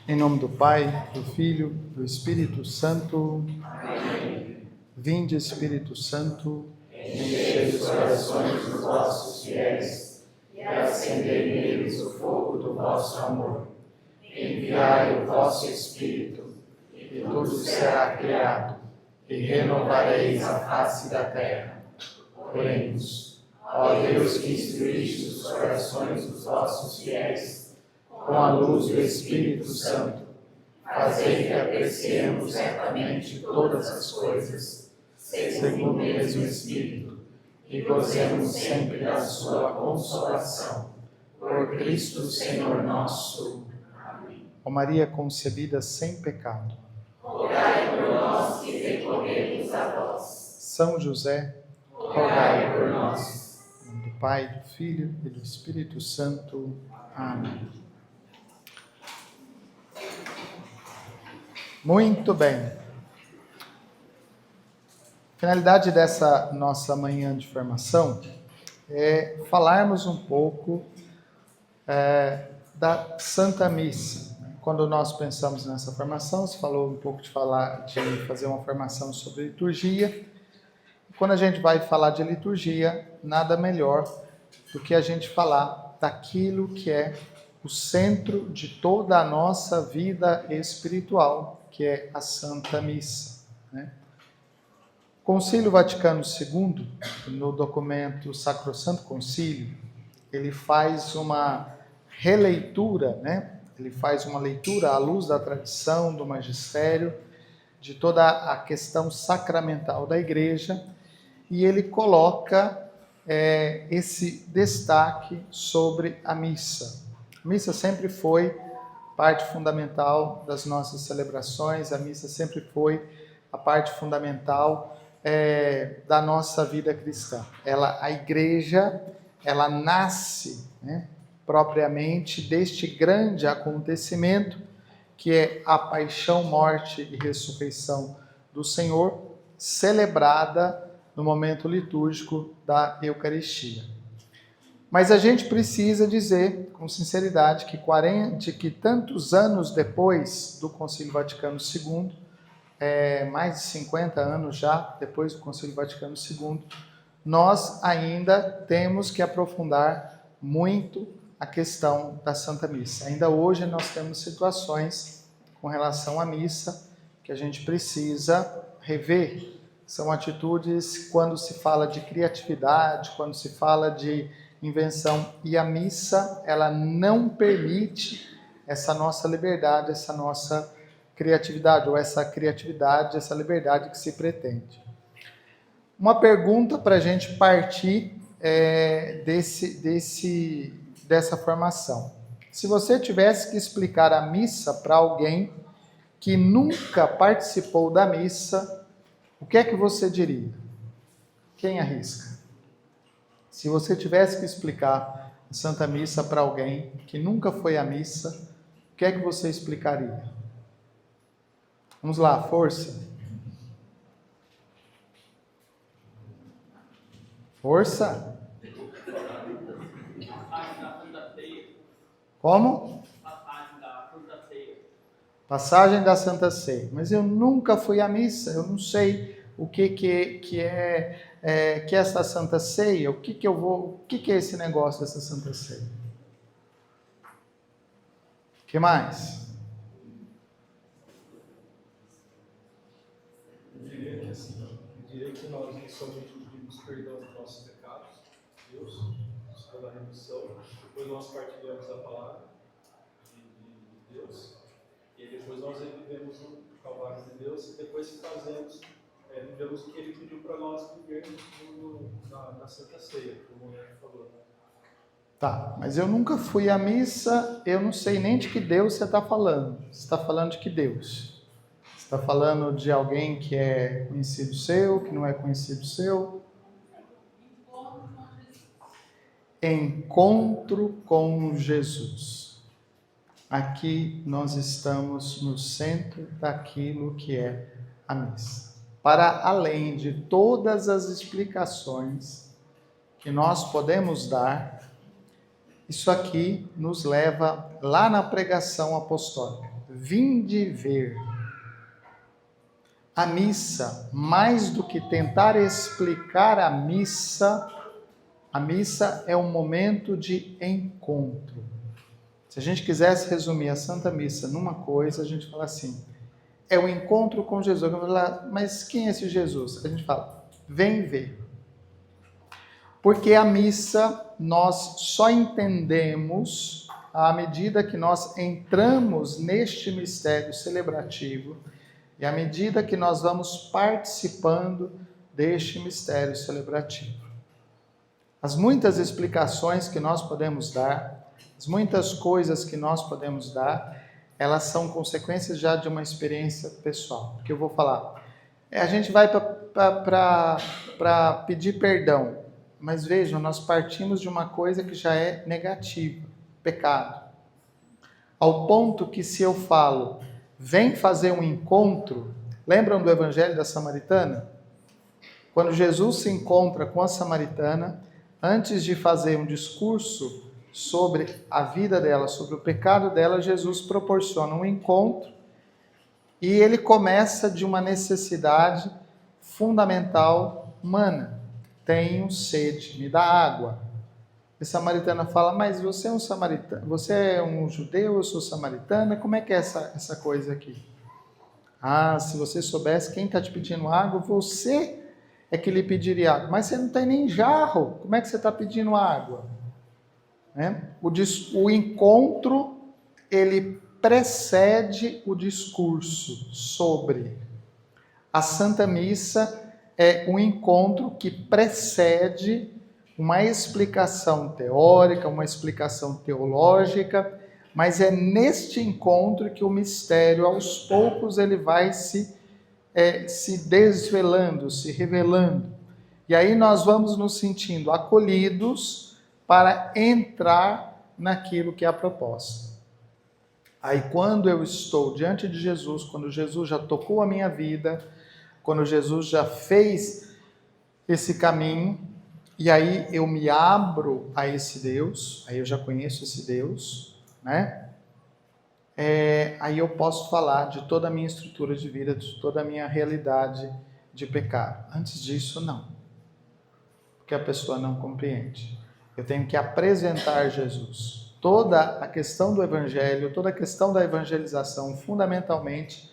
Em nome do Pai, do Filho, do Espírito Santo. Amém. Vinde, Espírito Santo, enchei os corações dos vossos fiéis e acendei neles o fogo do vosso amor. Enviai o vosso Espírito, e tudo será criado, e renovareis a face da terra. Oremos. Ó Deus, que instruíste os corações dos vossos fiéis com a luz do Espírito Santo, fazei que apreciemos certamente todas as coisas, segundo o mesmo Espírito, e gozemos sempre da sua consolação. Por Cristo Senhor nosso. Amém. Ó Maria concebida sem pecado, rogai por nós que recorremos a vós. São José, rogai por nós. Em nome do Pai, do Filho e do Espírito Santo. Amém. Muito bem. A finalidade dessa nossa manhã de formação é falarmos um pouco da Santa Missa. Quando nós pensamos nessa formação, se falou um pouco de fazer uma formação sobre liturgia. Quando a gente vai falar de liturgia, nada melhor do que a gente falar daquilo que é o centro de toda a nossa vida espiritual, que é a Santa Missa, né? O Concílio Vaticano II, no documento Sacrosanto Concílio, ele faz uma releitura, né? Ele faz uma leitura à luz da tradição, do magistério, de toda a questão sacramental da Igreja, e ele coloca esse destaque sobre a missa. A missa sempre foi parte fundamental das nossas celebrações, a missa sempre foi a parte fundamental da nossa vida cristã. A Igreja, ela nasce, né, propriamente deste grande acontecimento, que é a paixão, morte e ressurreição do Senhor, celebrada no momento litúrgico da Eucaristia. Mas a gente precisa dizer, com sinceridade, que tantos anos depois do Concílio Vaticano II, mais de 50 anos já depois do Concílio Vaticano II, nós ainda temos que aprofundar muito a questão da Santa Missa. Ainda hoje nós temos situações com relação à missa que a gente precisa rever. São atitudes quando se fala de criatividade, quando se fala de invenção, e a missa, ela não permite essa nossa liberdade, essa nossa criatividade, ou essa criatividade, essa liberdade que se pretende. Uma pergunta para a gente partir dessa formação. Se você tivesse que explicar a missa para alguém que nunca participou da missa, o que é que você diria? Quem arrisca? Se você tivesse que explicar a Santa Missa para alguém que nunca foi à missa, o que é que você explicaria? Vamos lá, força. Força. Como? Passagem da Santa Ceia. Mas eu nunca fui à missa, eu não sei o que é essa Santa Ceia, o que é esse negócio dessa Santa Ceia? O que mais? Eu diria que nós inicialmente pedimos perdão dos nossos pecados, Deus, pela remissão, depois nós partilhamos a palavra de Deus, e depois nós vivemos o Calvário de Deus, e depois que fazemos, vivemos o que Ele pediu para nós vivermos na Santa Ceia, como o Leandro falou. Tá, mas eu nunca fui à missa, eu não sei nem de que Deus você está falando. Você está falando de que Deus? Você está falando de alguém que é conhecido seu, que não é conhecido seu? Encontro com Jesus. Aqui nós estamos no centro daquilo que é a missa. Para além de todas as explicações que nós podemos dar, isso aqui nos leva lá na pregação apostólica. vinde ver. A missa, mais do que tentar explicar a missa é um momento de encontro. Se a gente quisesse resumir a Santa Missa numa coisa, a gente fala assim, é o encontro com Jesus. Eu vou falar, mas quem é esse Jesus? A gente fala, vem ver. Porque a missa nós só entendemos à medida que nós entramos neste mistério celebrativo e à medida que nós vamos participando deste mistério celebrativo. As muitas explicações que nós podemos dar, as muitas coisas que nós podemos dar, elas são consequências já de uma experiência pessoal. Porque eu vou falar, a gente vai para pedir perdão, mas vejam, nós partimos de uma coisa que já é negativa, pecado. Ao ponto que se eu falo, vem fazer um encontro, lembram do Evangelho da Samaritana? Quando Jesus se encontra com a samaritana, antes de fazer um discurso sobre a vida dela, sobre o pecado dela, Jesus proporciona um encontro e ele começa de uma necessidade fundamental humana. Tenho sede, me dá água. E a samaritana fala, mas você é um samaritano, você é um judeu, eu sou samaritana, como é que é essa coisa aqui? Ah, se você soubesse quem está te pedindo água, você é que lhe pediria água. Mas você não tem nem jarro, como é que você está pedindo água? O encontro, ele precede o discurso sobre. A Santa Missa é um encontro que precede uma explicação teórica, uma explicação teológica, mas é neste encontro que o mistério, aos poucos, ele vai se desvelando, se revelando. E aí nós vamos nos sentindo acolhidos para entrar naquilo que é a proposta. Aí quando eu estou diante de Jesus, quando Jesus já tocou a minha vida, quando Jesus já fez esse caminho, e aí eu me abro a esse Deus, aí eu já conheço esse Deus, né? Aí eu posso falar de toda a minha estrutura de vida, de toda a minha realidade de pecado. Antes disso, não. Porque a pessoa não compreende. Eu tenho que apresentar Jesus. Toda a questão do Evangelho, toda a questão da evangelização, fundamentalmente,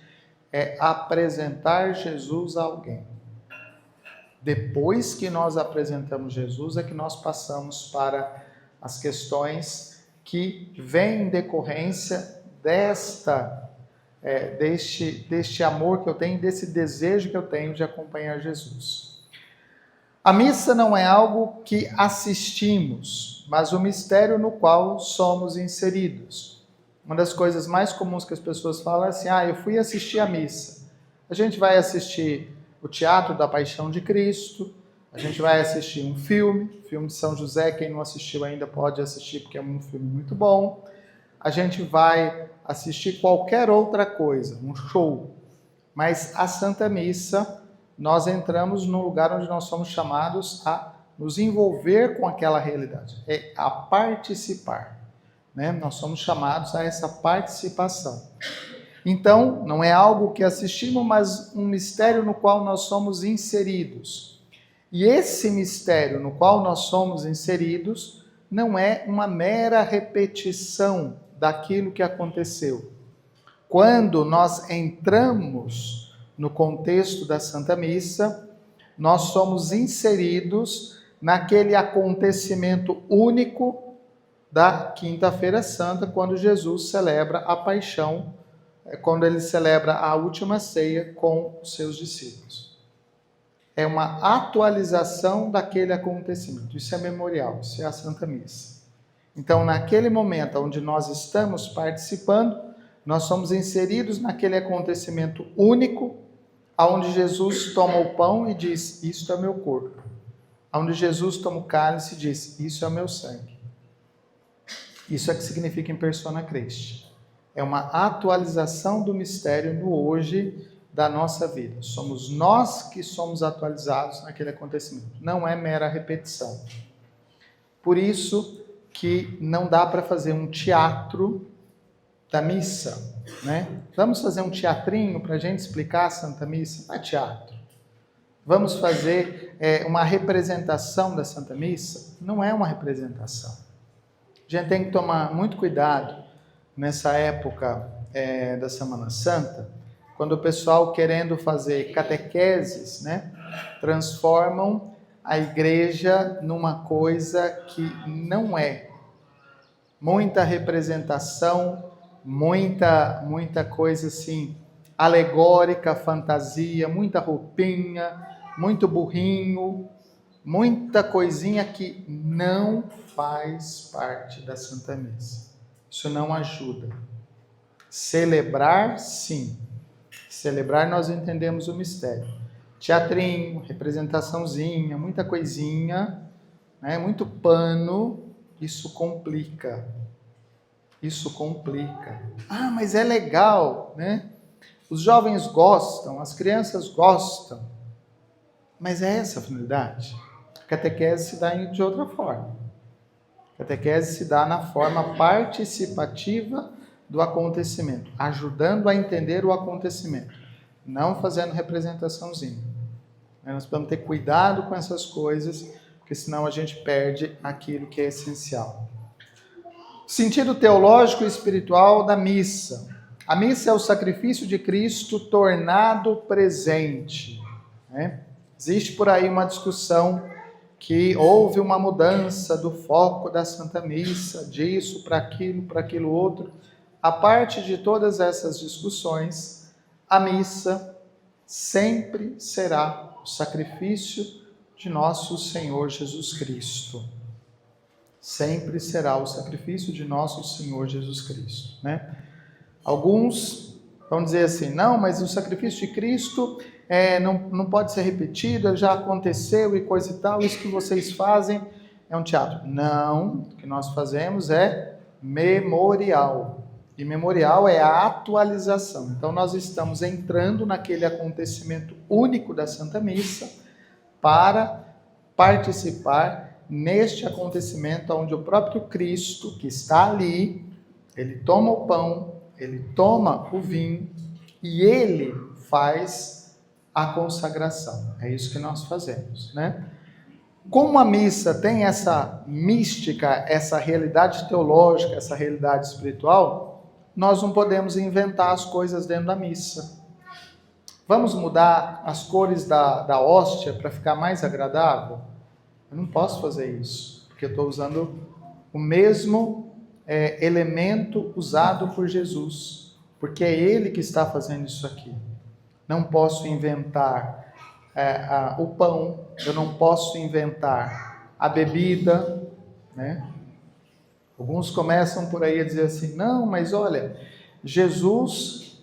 é apresentar Jesus a alguém. Depois que nós apresentamos Jesus, é que nós passamos para as questões que vêm em decorrência deste amor que eu tenho, desse desejo que eu tenho de acompanhar Jesus. A missa não é algo que assistimos, mas o mistério no qual somos inseridos. Uma das coisas mais comuns que as pessoas falam é assim, eu fui assistir a missa. A gente vai assistir o Teatro da Paixão de Cristo, a gente vai assistir um filme de São José, quem não assistiu ainda pode assistir porque é um filme muito bom. A gente vai assistir qualquer outra coisa, um show. Mas a Santa Missa, nós entramos num lugar onde nós somos chamados a nos envolver com aquela realidade, a participar, né? Nós somos chamados a essa participação. Então, não é algo que assistimos, mas um mistério no qual nós somos inseridos. E esse mistério no qual nós somos inseridos não é uma mera repetição daquilo que aconteceu. Quando nós entramos no contexto da Santa Missa, nós somos inseridos naquele acontecimento único da Quinta-feira Santa, quando Jesus celebra a paixão, quando ele celebra a última ceia com os seus discípulos. É uma atualização daquele acontecimento. Isso é memorial, isso é a Santa Missa. Então, naquele momento onde nós estamos participando, nós somos inseridos naquele acontecimento único, onde Jesus toma o pão e diz, isto é meu corpo. Onde Jesus toma o cálice e diz, isso é meu sangue. Isso é que significa in persona Christi. É uma atualização do mistério no hoje da nossa vida. Somos nós que somos atualizados naquele acontecimento. Não é mera repetição. Por isso que não dá para fazer um teatro da missa, né? Vamos fazer um teatrinho para a gente explicar a Santa Missa? Não é teatro. Vamos fazer uma representação da Santa Missa? Não é uma representação. A gente tem que tomar muito cuidado nessa época da Semana Santa, quando o pessoal, querendo fazer catequeses, né, transformam a igreja numa coisa que não é. Muita representação, muita coisa assim, alegórica, fantasia, muita roupinha, muito burrinho, muita coisinha que não faz parte da Santa Missa. Isso não ajuda. Celebrar, sim. Celebrar, nós entendemos o mistério. Teatrinho, representaçãozinha, muita coisinha, né? Muito pano, isso complica. Isso complica. Ah, mas é legal, né? Os jovens gostam, as crianças gostam. Mas é essa a finalidade? A catequese se dá de outra forma. A catequese se dá na forma participativa do acontecimento, ajudando a entender o acontecimento, não fazendo representaçãozinha. Nós precisamos ter cuidado com essas coisas, porque senão a gente perde aquilo que é essencial. Sentido teológico e espiritual da missa. A missa é o sacrifício de Cristo tornado presente, né? Existe por aí uma discussão que houve uma mudança do foco da Santa Missa, disso para aquilo outro. A parte de todas essas discussões, a missa sempre será o sacrifício de nosso Senhor Jesus Cristo. Sempre será o sacrifício de nosso Senhor Jesus Cristo, né? Alguns vão dizer assim, não, mas o sacrifício de Cristo não pode ser repetido, já aconteceu e coisa e tal, isso que vocês fazem é um teatro. Não, o que nós fazemos é memorial. E memorial é a atualização. Então nós estamos entrando naquele acontecimento único da Santa Missa para participar neste acontecimento onde o próprio Cristo, que está ali, ele toma o pão, ele toma o vinho e ele faz a consagração. É isso que nós fazemos, né? Como a missa tem essa mística, essa realidade teológica, essa realidade espiritual, nós não podemos inventar as coisas dentro da missa. Vamos mudar as cores da hóstia para ficar mais agradável? Eu não posso fazer isso, porque eu estou usando o mesmo elemento usado por Jesus, porque é Ele que está fazendo isso aqui. Não posso inventar o pão, eu não posso inventar a bebida, né? Alguns começam por aí a dizer assim, não, mas olha, Jesus,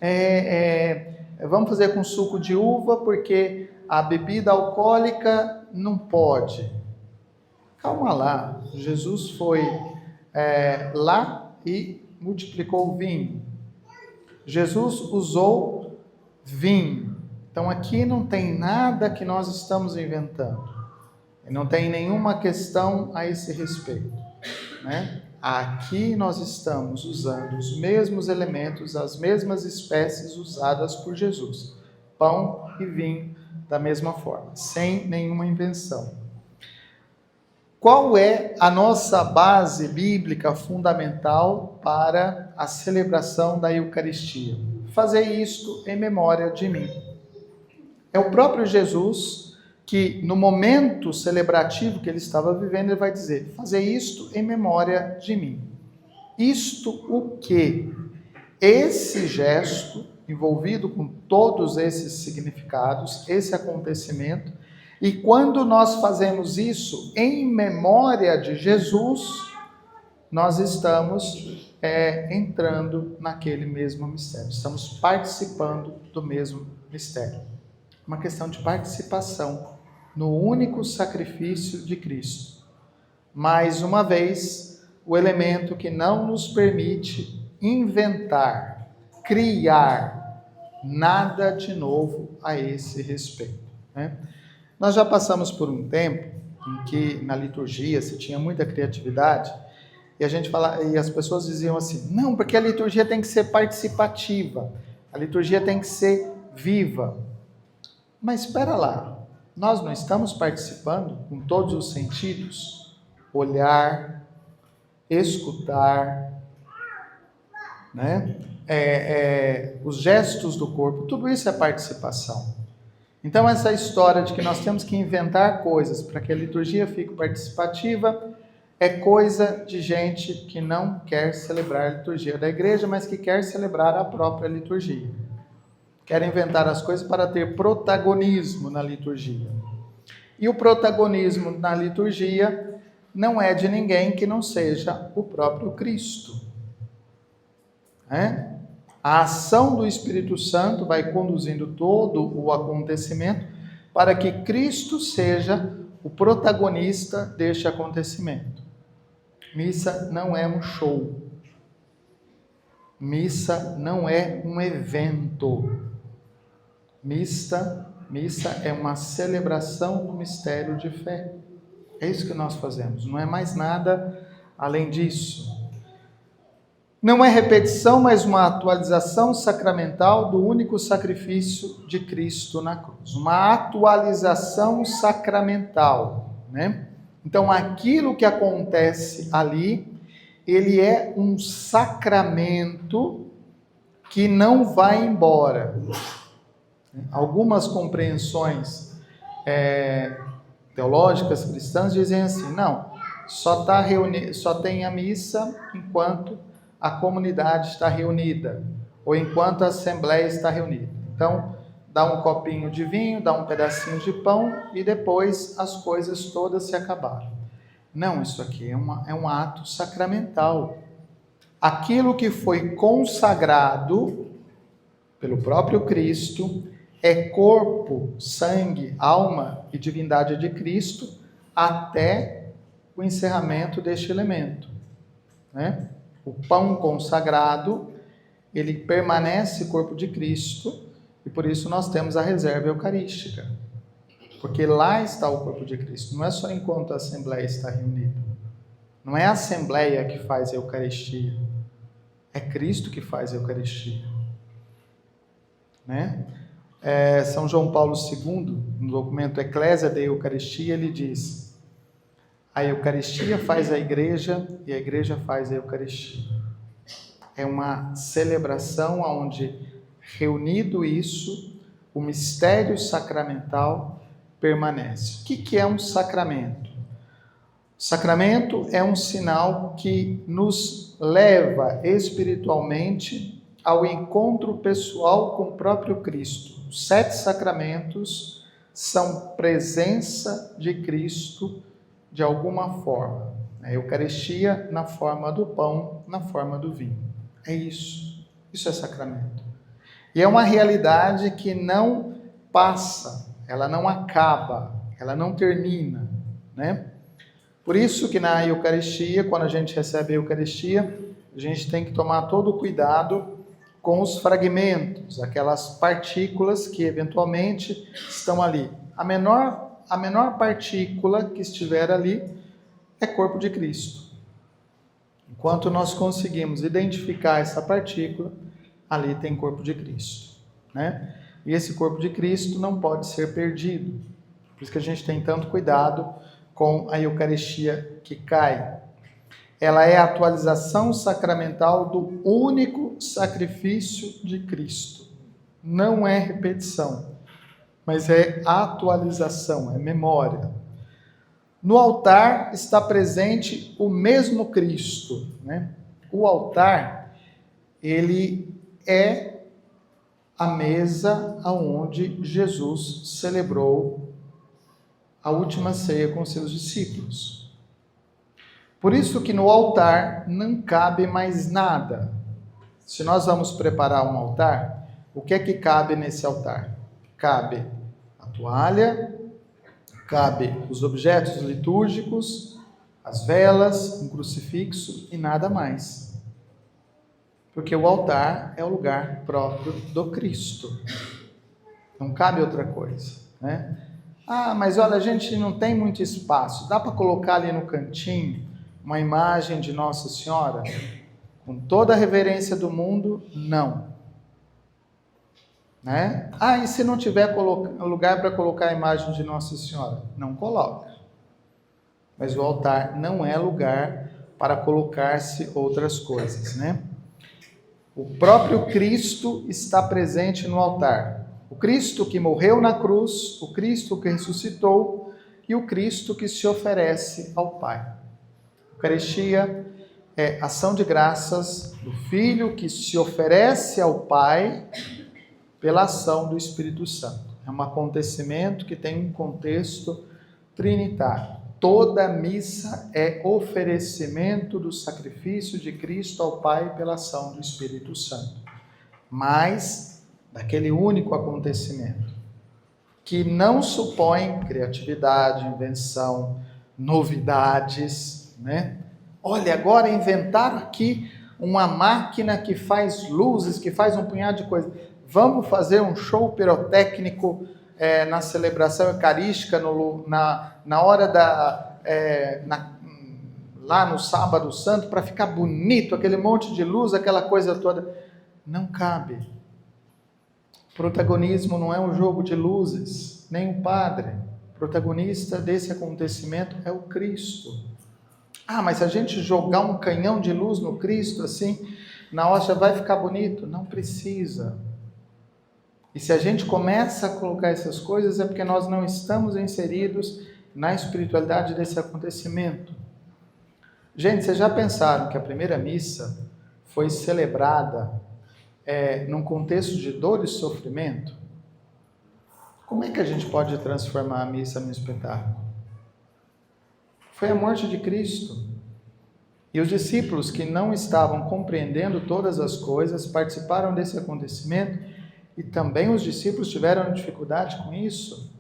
vamos fazer com suco de uva, porque a bebida alcoólica não pode. Calma lá, Jesus foi lá e multiplicou o vinho. Jesus usou vinho. Então aqui não tem nada que nós estamos inventando. Não tem nenhuma questão a esse respeito, né? Aqui nós estamos usando os mesmos elementos, as mesmas espécies usadas por Jesus. Pão e vinho da mesma forma, sem nenhuma invenção. Qual é a nossa base bíblica fundamental para a celebração da Eucaristia? Fazer isto em memória de mim. É o próprio Jesus que, no momento celebrativo que ele estava vivendo, ele vai dizer, fazer isto em memória de mim. Isto o quê? Esse gesto, envolvido com todos esses significados, esse acontecimento, e quando nós fazemos isso em memória de Jesus, nós estamos entrando naquele mesmo mistério, estamos participando do mesmo mistério. Uma questão de participação no único sacrifício de Cristo. Mais uma vez, o elemento que não nos permite inventar, criar nada de novo a esse respeito, né? Nós já passamos por um tempo em que na liturgia se tinha muita criatividade E as pessoas diziam assim: não, porque a liturgia tem que ser participativa, a liturgia tem que ser viva. Mas espera lá, nós não estamos participando com todos os sentidos? Olhar, escutar, né? Os gestos do corpo, tudo isso é participação. Então essa história de que nós temos que inventar coisas para que a liturgia fique participativa é coisa de gente que não quer celebrar a liturgia da igreja, mas que quer celebrar a própria liturgia. Quer inventar as coisas para ter protagonismo na liturgia. E o protagonismo na liturgia não é de ninguém que não seja o próprio Cristo. A ação do Espírito Santo vai conduzindo todo o acontecimento para que Cristo seja o protagonista deste acontecimento. Missa não é um show. Missa não é um evento. Missa é uma celebração do mistério de fé. É isso que nós fazemos, não é mais nada além disso. Não é repetição, mas uma atualização sacramental do único sacrifício de Cristo na cruz. Uma atualização sacramental, né? Então, aquilo que acontece ali, ele é um sacramento que não vai embora. Algumas compreensões teológicas cristãs dizem assim: não, só tem a missa enquanto a comunidade está reunida, ou enquanto a assembleia está reunida. Então, dá um copinho de vinho, dá um pedacinho de pão e depois as coisas todas se acabaram. Não, isso aqui é um ato sacramental. Aquilo que foi consagrado pelo próprio Cristo é corpo, sangue, alma e divindade de Cristo até o encerramento deste elemento, né? O pão consagrado, ele permanece corpo de Cristo, e por isso nós temos a reserva eucarística. Porque lá está o corpo de Cristo, não é só enquanto a Assembleia está reunida. Não é a Assembleia que faz a Eucaristia, é Cristo que faz a Eucaristia. Né? São João Paulo II, no documento Ecclesia de Eucaristia, ele diz: a Eucaristia faz a Igreja e a Igreja faz a Eucaristia. É uma celebração onde, reunido isso, o mistério sacramental permanece. O que é um sacramento? O sacramento é um sinal que nos leva espiritualmente ao encontro pessoal com o próprio Cristo. Os 7 sacramentos são presença de Cristo de alguma forma. A Eucaristia na forma do pão, na forma do vinho. É isso. Isso é sacramento. E é uma realidade que não passa, ela não acaba, ela não termina, né? Por isso que na Eucaristia, quando a gente recebe a Eucaristia, a gente tem que tomar todo o cuidado com os fragmentos, aquelas partículas que eventualmente estão ali. A menor partícula que estiver ali é corpo de Cristo. Enquanto nós conseguimos identificar essa partícula, ali tem corpo de Cristo, né? E esse corpo de Cristo não pode ser perdido. Por isso que a gente tem tanto cuidado com a Eucaristia que cai. Ela é a atualização sacramental do único sacrifício de Cristo. Não é repetição, mas é atualização, é memória. No altar está presente o mesmo Cristo, né? O altar, ele é a mesa aonde Jesus celebrou a última ceia com seus discípulos. Por isso que no altar não cabe mais nada. Se nós vamos preparar um altar, o que é que cabe nesse altar? Cabe a toalha, cabe os objetos litúrgicos, as velas, um crucifixo e nada mais. Porque o altar é o lugar próprio do Cristo. Não cabe outra coisa, né? Ah, mas olha, a gente não tem muito espaço. Dá para colocar ali no cantinho uma imagem de Nossa Senhora? Com toda a reverência do mundo, não. Né? E se não tiver lugar para colocar a imagem de Nossa Senhora? Não coloca. Mas o altar não é lugar para colocar-se outras coisas, né? O próprio Cristo está presente no altar. O Cristo que morreu na cruz, o Cristo que ressuscitou e o Cristo que se oferece ao Pai. A Eucaristia é ação de graças do Filho que se oferece ao Pai pela ação do Espírito Santo. É um acontecimento que tem um contexto trinitário. Toda missa é oferecimento do sacrifício de Cristo ao Pai pela ação do Espírito Santo. Mas daquele único acontecimento, que não supõe criatividade, invenção, novidades, né? Olha, agora inventaram aqui uma máquina que faz luzes, que faz um punhado de coisas. Vamos fazer um show pirotécnico na celebração eucarística, na hora lá no Sábado Santo, para ficar bonito, aquele monte de luz, aquela coisa toda. Não cabe. O protagonismo não é um jogo de luzes, nem o padre. O protagonista desse acontecimento é o Cristo. Mas se a gente jogar um canhão de luz no Cristo, assim, na hora já vai ficar bonito? Não precisa. E se a gente começa a colocar essas coisas, é porque nós não estamos inseridos na espiritualidade desse acontecimento. Gente, vocês já pensaram que a primeira missa foi celebrada num contexto de dor e sofrimento? Como é que a gente pode transformar a missa num espetáculo? Foi a morte de Cristo. E os discípulos que não estavam compreendendo todas as coisas participaram desse acontecimento, e também os discípulos tiveram dificuldade com isso.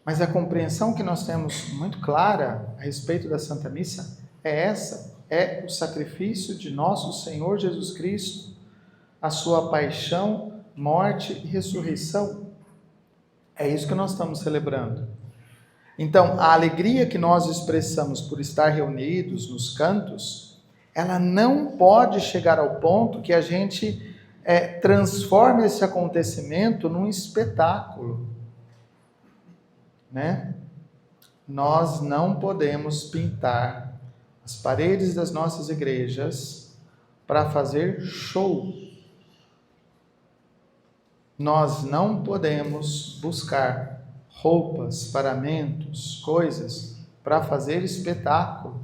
Mas a compreensão que nós temos muito clara a respeito da Santa Missa é essa: é o sacrifício de nosso Senhor Jesus Cristo, a sua paixão, morte e ressurreição. É isso que nós estamos celebrando. Então, a alegria que nós expressamos por estar reunidos nos cantos, ela não pode chegar ao ponto que a gente transforme esse acontecimento num espetáculo, né? Nós não podemos pintar as paredes das nossas igrejas para fazer show. Nós não podemos buscar roupas, paramentos, coisas para fazer espetáculo,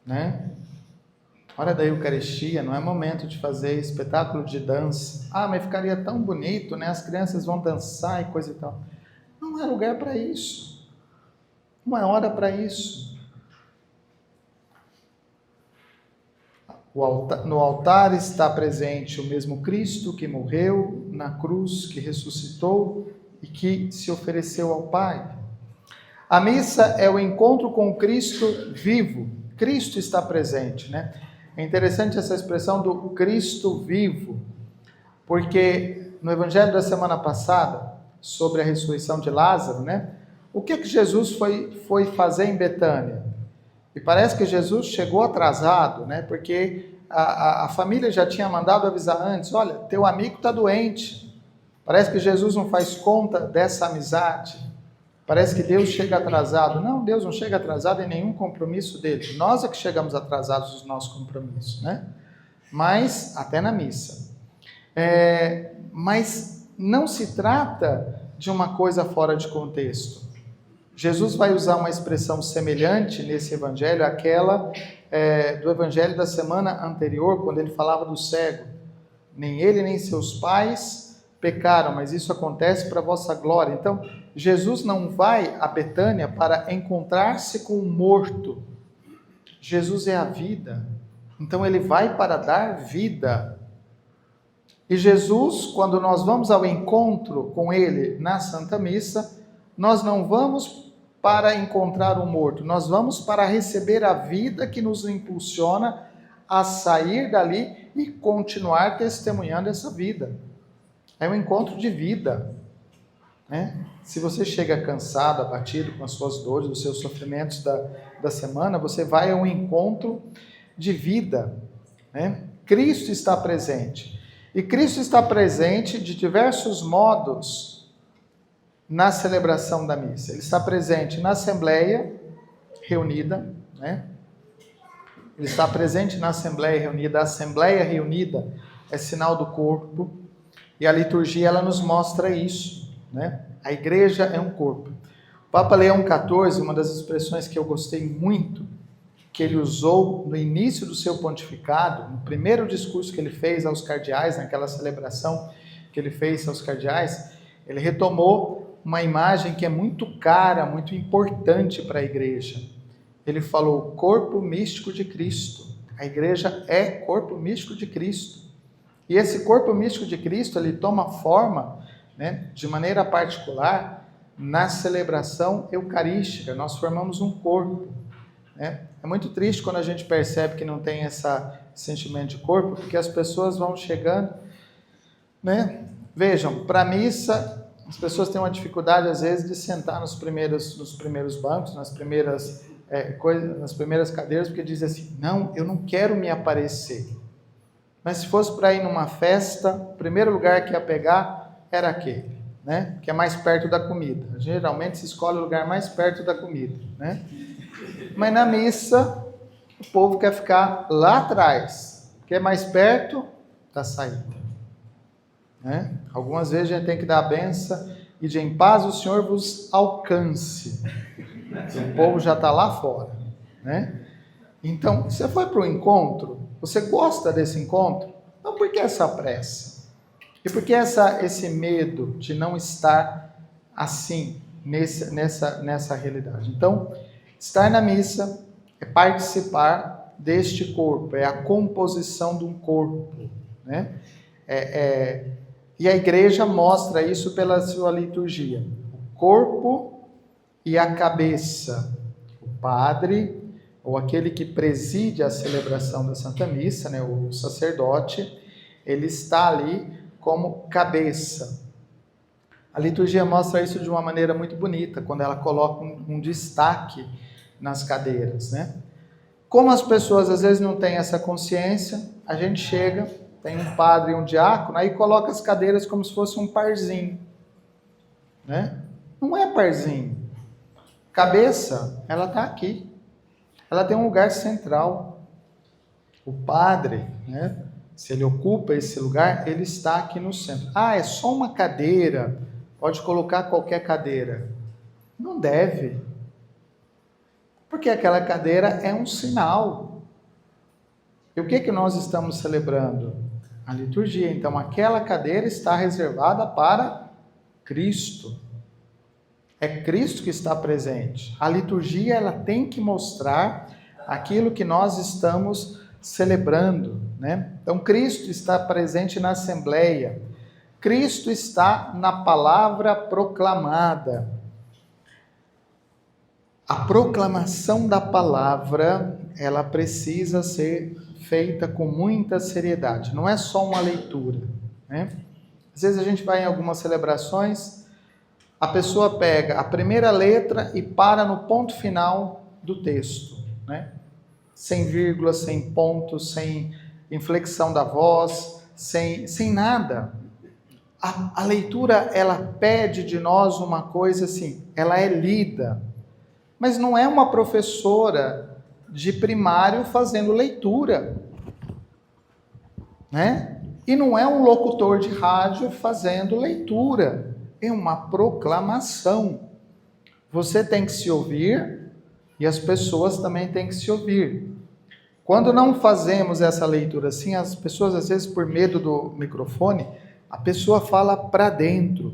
né? Hora da Eucaristia, não é momento de fazer espetáculo de dança. Mas ficaria tão bonito, né? As crianças vão dançar e coisa e tal. Não é lugar para isso. Não é hora para isso. No altar está presente o mesmo Cristo que morreu na cruz, que ressuscitou e que se ofereceu ao Pai. A missa é o encontro com o Cristo vivo. Cristo está presente, né? É interessante essa expressão do Cristo vivo, porque no Evangelho da semana passada, sobre a ressurreição de Lázaro, né? O que Jesus foi fazer em Betânia? E parece que Jesus chegou atrasado, né? Porque a família já tinha mandado avisar antes: olha, teu amigo está doente. Parece que Jesus não faz conta dessa amizade. Parece que Deus chega atrasado. Não, Deus não chega atrasado em nenhum compromisso dele. Nós é que chegamos atrasados nos nossos compromissos, né? Mas, até na missa. Mas não se trata de uma coisa fora de contexto. Jesus vai usar uma expressão semelhante nesse evangelho, aquela do evangelho da semana anterior, quando ele falava do cego. Nem ele, nem seus pais pecaram, mas isso acontece para a vossa glória. Então, Jesus não vai a Betânia para encontrar-se com o morto. Jesus é a vida. Então, ele vai para dar vida. E Jesus, quando nós vamos ao encontro com ele na Santa Missa, nós não vamos para encontrar o morto, nós vamos para receber a vida que nos impulsiona a sair dali e continuar testemunhando essa vida. É um encontro de vida. né? Se você chega cansado, abatido com as suas dores, os seus sofrimentos da semana, você vai a um encontro de vida, né? Cristo está presente. E Cristo está presente de diversos modos na celebração da missa. Ele está presente na Assembleia reunida, né? Ele está presente na Assembleia reunida. A Assembleia reunida é sinal do corpo. E a liturgia, ela nos mostra isso, né? A igreja é um corpo. O Papa Leão XIV, uma das expressões que eu gostei muito, que ele usou no início do seu pontificado, no primeiro discurso que ele fez aos cardeais, naquela celebração que ele fez aos cardeais, ele retomou uma imagem que é muito cara, muito importante para a igreja. Ele falou, corpo místico de Cristo. A igreja é corpo místico de Cristo. E esse corpo místico de Cristo, ele toma forma, né, de maneira particular, na celebração eucarística. Nós formamos um corpo, né? É muito triste quando a gente percebe que não tem esse sentimento de corpo, porque as pessoas vão chegando, né? Vejam, para a missa, as pessoas têm uma dificuldade, às vezes, de sentar nos primeiros bancos, nas primeiras cadeiras, porque dizem assim, não, eu não quero me aparecer. Mas se fosse para ir numa festa, o primeiro lugar que ia pegar era aquele, né? Que é mais perto da comida. Geralmente se escolhe o lugar mais perto da comida, né? Mas na missa, o povo quer ficar lá atrás, que é mais perto da saída, né? Algumas vezes a gente tem que dar a benção e de em paz o Senhor vos alcance. O povo já está lá fora, né? Então, você foi para o encontro, você gosta desse encontro? Então, por que essa pressa? E por que esse medo de não estar assim, nessa realidade? Então, estar na missa é participar deste corpo, é a composição de um corpo, né? E a igreja mostra isso pela sua liturgia. O corpo e a cabeça. O padre, ou aquele que preside a celebração da Santa Missa, né, o sacerdote, ele está ali como cabeça. A liturgia mostra isso de uma maneira muito bonita, quando ela coloca um destaque nas cadeiras, né? Como as pessoas às vezes não têm essa consciência, a gente chega, tem um padre e um diácono, aí coloca as cadeiras como se fosse um parzinho, né? Não é parzinho. Cabeça, ela está aqui. Ela tem um lugar central. O padre, né, se ele ocupa esse lugar, ele está aqui no centro. Ah, é só uma cadeira, pode colocar qualquer cadeira. Não deve. Porque aquela cadeira é um sinal. E o que nós estamos celebrando? A liturgia. Então, aquela cadeira está reservada para Cristo. É Cristo que está presente. A liturgia, ela tem que mostrar aquilo que nós estamos celebrando, né? Então, Cristo está presente na Assembleia. Cristo está na palavra proclamada. A proclamação da palavra, ela precisa ser feita com muita seriedade. Não é só uma leitura, né? Às vezes a gente vai em algumas celebrações, a pessoa pega a primeira letra e para no ponto final do texto, né? Sem vírgula, sem ponto, sem inflexão da voz, sem nada. A leitura, ela pede de nós uma coisa assim, ela é lida, mas não é uma professora de primário fazendo leitura, né? E não é um locutor de rádio fazendo leitura. É uma proclamação. Você tem que se ouvir e as pessoas também têm que se ouvir. Quando não fazemos essa leitura assim, as pessoas às vezes por medo do microfone, a pessoa fala para dentro.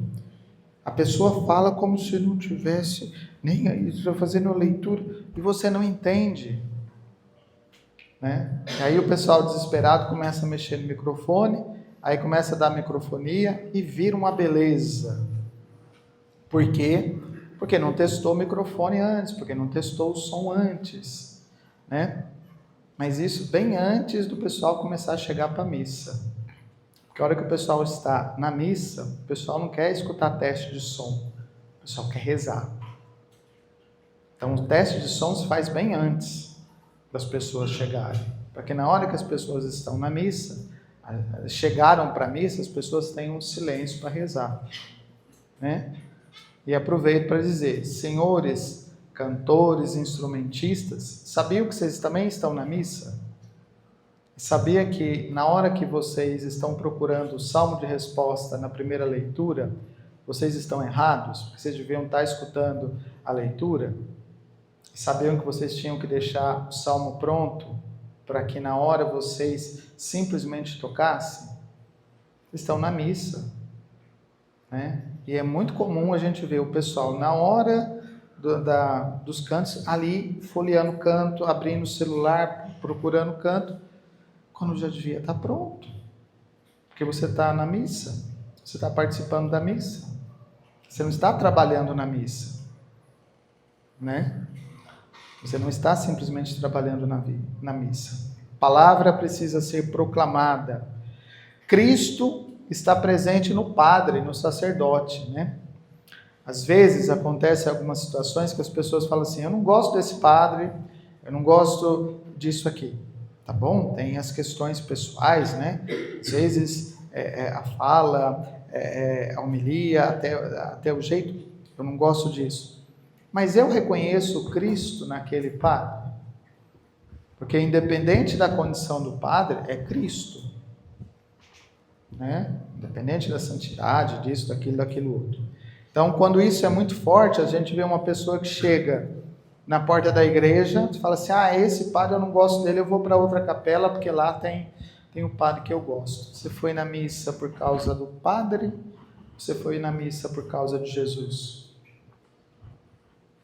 A pessoa fala como se não tivesse nem aí, está fazendo leitura e você não entende, né? E aí o pessoal desesperado começa a mexer no microfone, aí começa a dar microfonia e vira uma beleza. Por quê? Porque não testou o microfone antes, porque não testou o som antes, né? Mas isso bem antes do pessoal começar a chegar para a missa. Porque a hora que o pessoal está na missa, o pessoal não quer escutar teste de som. pessoal quer rezar. Então o teste de som se faz bem antes das pessoas chegarem. Para que na hora que as pessoas estão na missa, chegaram para a missa, as pessoas tenham um silêncio para rezar. Né? E aproveito para dizer, senhores, cantores, instrumentistas, sabiam que vocês também estão na missa? Sabia que na hora que vocês estão procurando o salmo de resposta na primeira leitura, vocês estão errados? Porque vocês deviam estar escutando a leitura? Sabiam que vocês tinham que deixar o salmo pronto para que na hora vocês simplesmente tocassem? Estão na missa. Né? E é muito comum a gente ver o pessoal na hora dos cantos ali folheando canto, abrindo o celular, procurando canto, quando já devia estar pronto. Porque você está na missa, você está participando da missa, você não está trabalhando na missa, né? Você não está simplesmente trabalhando na missa. A palavra precisa ser proclamada. Cristo está presente no padre, no sacerdote, né? Às vezes acontecem algumas situações que as pessoas falam assim, eu não gosto desse padre, eu não gosto disso aqui. Tá bom? Tem as questões pessoais, né? Às vezes a fala, a homilia, até o jeito, eu não gosto disso. Mas eu reconheço Cristo naquele padre. Porque independente da condição do padre, é Cristo. Né? Independente da santidade, disso, daquilo outro. Então, quando isso é muito forte, a gente vê uma pessoa que chega na porta da igreja, fala assim, esse padre eu não gosto dele, eu vou para outra capela, porque lá tem o padre que eu gosto. Você foi na missa por causa do padre, você foi na missa por causa de Jesus?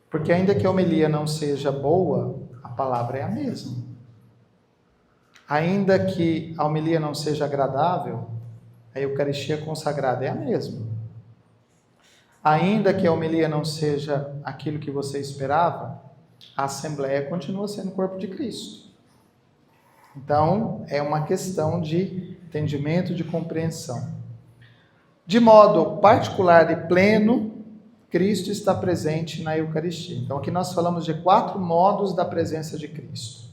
Porque ainda que a homilia não seja boa, a palavra é a mesma. Ainda que a homilia não seja agradável, a Eucaristia consagrada é a mesma. Ainda que a homilia não seja aquilo que você esperava, a Assembleia continua sendo o corpo de Cristo. Então, é uma questão de entendimento, de compreensão. De modo particular e pleno, Cristo está presente na Eucaristia. Então, aqui nós falamos de 4 modos da presença de Cristo.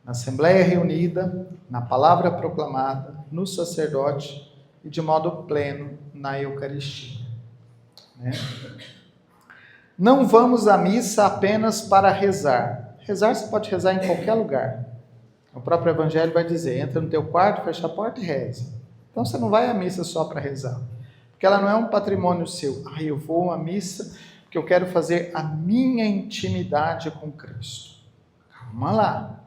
Na Assembleia reunida, na palavra proclamada, no sacerdote e de modo pleno na Eucaristia. Né? Não vamos à missa apenas para rezar. Rezar você pode rezar em qualquer lugar. O próprio Evangelho vai dizer, entra no teu quarto, fecha a porta e reza. Então você não vai à missa só para rezar. Porque ela não é um patrimônio seu. Eu vou à missa porque eu quero fazer a minha intimidade com Cristo. Calma lá.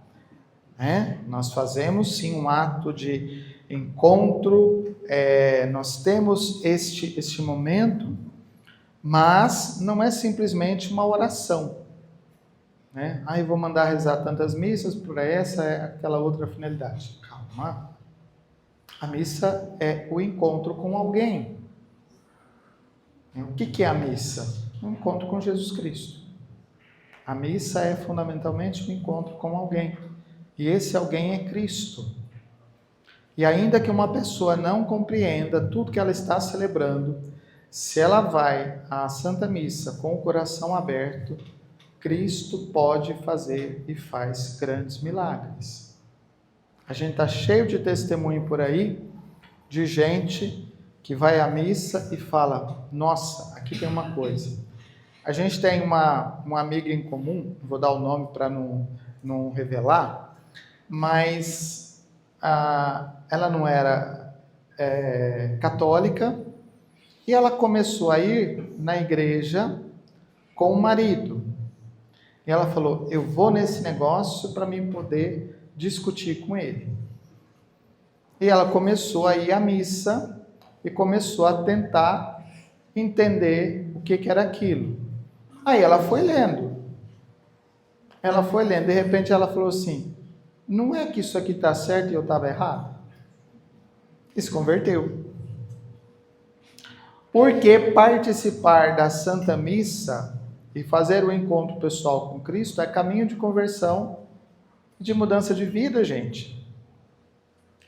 Nós fazemos sim um ato de encontro, nós temos este momento, mas não é simplesmente uma oração. Eu vou mandar rezar tantas missas por aquela outra finalidade. Calma. A missa é o encontro com alguém. O que é a missa? Um encontro com Jesus Cristo. A missa é fundamentalmente um encontro com alguém. E esse alguém é Cristo. E ainda que uma pessoa não compreenda tudo que ela está celebrando, se ela vai à Santa Missa com o coração aberto, Cristo pode fazer e faz grandes milagres. A gente está cheio de testemunho por aí, de gente que vai à missa e fala, nossa, aqui tem uma coisa. A gente tem uma amiga em comum, vou dar o nome para não revelar, mas ela não era católica e ela começou a ir na igreja com o marido. E ela falou, eu vou nesse negócio para mim poder discutir com ele. E ela começou a ir à missa e começou a tentar entender o que era aquilo. Aí ela foi lendo. De repente ela falou assim, não é que isso aqui está certo e eu estava errado? E se converteu. Porque participar da Santa Missa e fazer o encontro pessoal com Cristo é caminho de conversão, de mudança de vida, gente.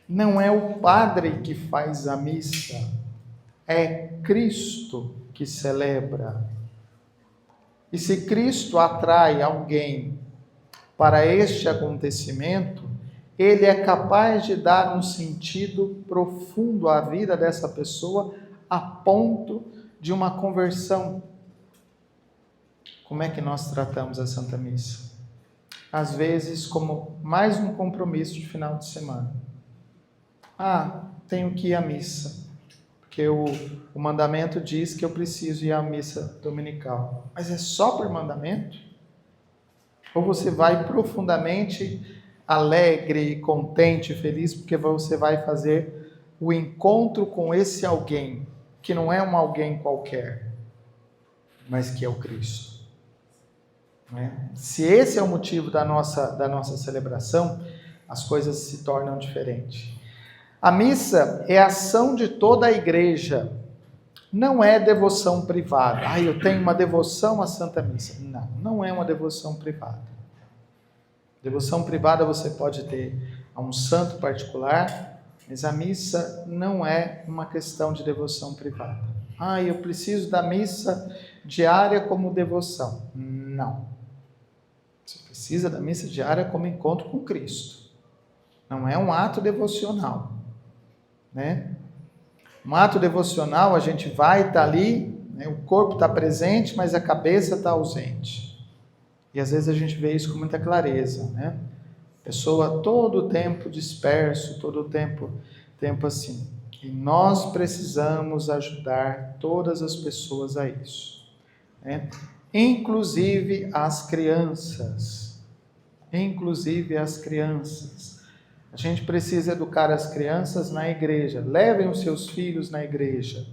Não é o padre que faz a missa, é Cristo que celebra. E se Cristo atrai alguém para este acontecimento, ele é capaz de dar um sentido profundo à vida dessa pessoa a ponto de uma conversão. Como é que nós tratamos a Santa Missa? Às vezes como mais um compromisso de final de semana. Tenho que ir à missa, porque o mandamento diz que eu preciso ir à missa dominical. Mas é só por mandamento? Ou você vai profundamente alegre, contente, feliz, porque você vai fazer o encontro com esse alguém, que não é um alguém qualquer, mas que é o Cristo. Né? Se esse é o motivo da nossa celebração, as coisas se tornam diferentes. A missa é a ação de toda a igreja, não é devoção privada. Eu tenho uma devoção à Santa Missa. Não é uma devoção privada. Devoção privada você pode ter a um santo particular, mas a missa não é uma questão de devoção privada. Eu preciso da missa diária como devoção. Não. Você precisa da missa diária como encontro com Cristo. Não é um ato devocional. Né? Um ato devocional, a gente vai estar ali, né? O corpo está presente, mas a cabeça está ausente. E às vezes a gente vê isso com muita clareza, né? Pessoa todo o tempo disperso, todo o tempo assim. E nós precisamos ajudar todas as pessoas a isso, né? Inclusive as crianças. A gente precisa educar as crianças na igreja. Levem os seus filhos na igreja.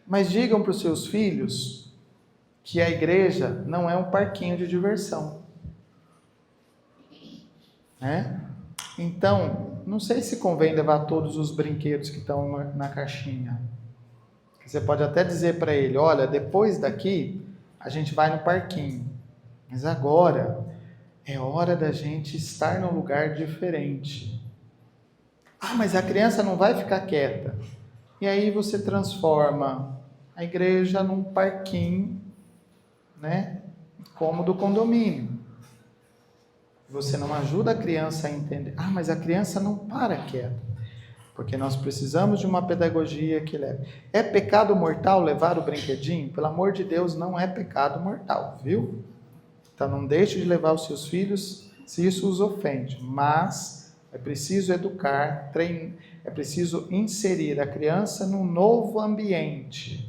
Mas digam para os seus filhos que a igreja não é um parquinho de diversão. Né? Então, não sei se convém levar todos os brinquedos que estão na caixinha. Você pode até dizer para ele, olha, depois daqui a gente vai no parquinho. Mas agora é hora da gente estar num lugar diferente. Mas a criança não vai ficar quieta. E aí você transforma a igreja num parquinho, né? Como do condomínio. Você não ajuda a criança a entender. Mas a criança não para quieta. Porque nós precisamos de uma pedagogia que leve. É pecado mortal levar o brinquedinho? Pelo amor de Deus, não é pecado mortal, viu? Então não deixe de levar os seus filhos se isso os ofende. Mas é preciso educar, treinar, é preciso inserir a criança num novo ambiente.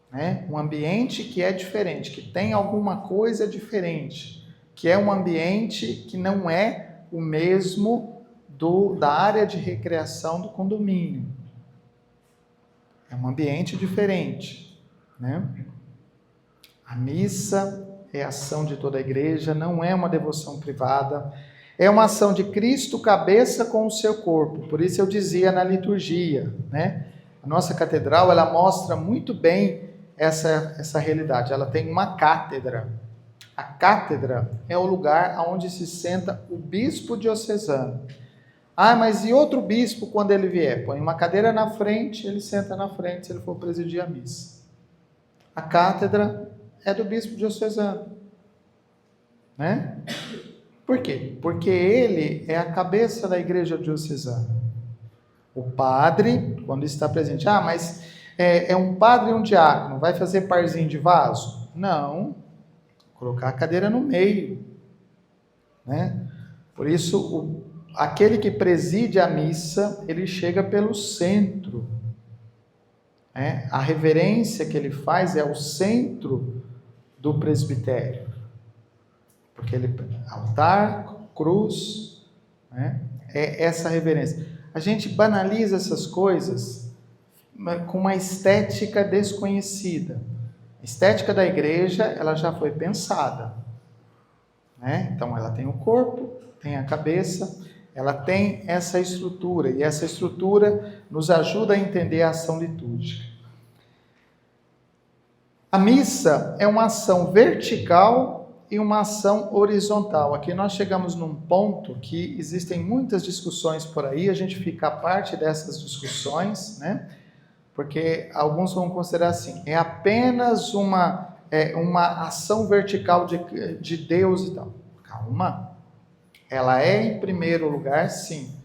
Né? Um ambiente que é diferente, que tem alguma coisa diferente, que é um ambiente que não é o mesmo da área de recreação do condomínio. É um ambiente diferente. Né? A missa é a ação de toda a igreja, não é uma devoção privada, é uma ação de Cristo cabeça com o seu corpo. Por isso eu dizia na liturgia, né? A nossa catedral, ela mostra muito bem essa realidade. Ela tem uma cátedra. A cátedra é o lugar onde se senta o bispo diocesano. Mas e outro bispo quando ele vier? Põe uma cadeira na frente, ele senta na frente se ele for presidir a missa. A cátedra é do bispo diocesano. Né? Por quê? Porque ele é a cabeça da igreja diocesana. O padre, quando está presente, mas é um padre e um diácono, vai fazer parzinho de vaso? Não. Colocar a cadeira no meio. Né? Por isso, aquele que preside a missa, ele chega pelo centro. A reverência que ele faz é o centro do presbitério. Porque ele, altar, cruz, né? É essa reverência. A gente banaliza essas coisas com uma estética desconhecida. A estética da igreja, ela já foi pensada. Né? Então, ela tem o corpo, tem a cabeça, ela tem essa estrutura, e essa estrutura nos ajuda a entender a ação litúrgica. A missa é uma ação vertical e uma ação horizontal. Aqui nós chegamos num ponto que existem muitas discussões por aí, a gente fica a parte dessas discussões, né? Porque alguns vão considerar assim, é apenas uma uma ação vertical de Deus e tal. Calma. Ela é, em primeiro lugar, sim,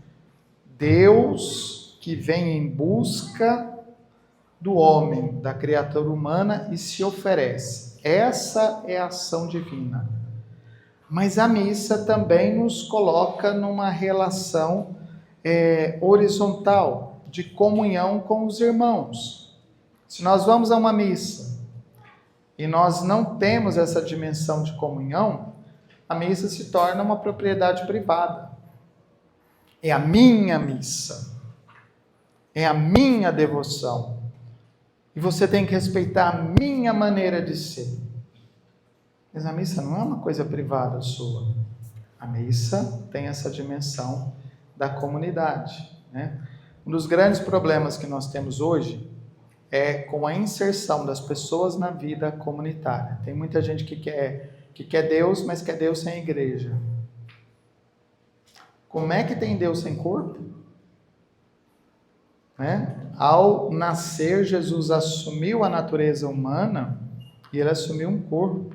Deus que vem em busca do homem, da criatura humana, e se oferece. Essa é a ação divina. Mas a missa também nos coloca numa relação horizontal, de comunhão com os irmãos. Se nós vamos a uma missa e nós não temos essa dimensão de comunhão, a missa se torna uma propriedade privada. É a minha missa. É a minha devoção. E você tem que respeitar a minha maneira de ser. Mas a missa não é uma coisa privada sua. A missa tem essa dimensão da comunidade, né? Um dos grandes problemas que nós temos hoje é com a inserção das pessoas na vida comunitária. Tem muita gente que quer Deus, mas quer Deus sem igreja. Como é que tem Deus sem corpo? Né? Ao nascer, Jesus assumiu a natureza humana e ele assumiu um corpo.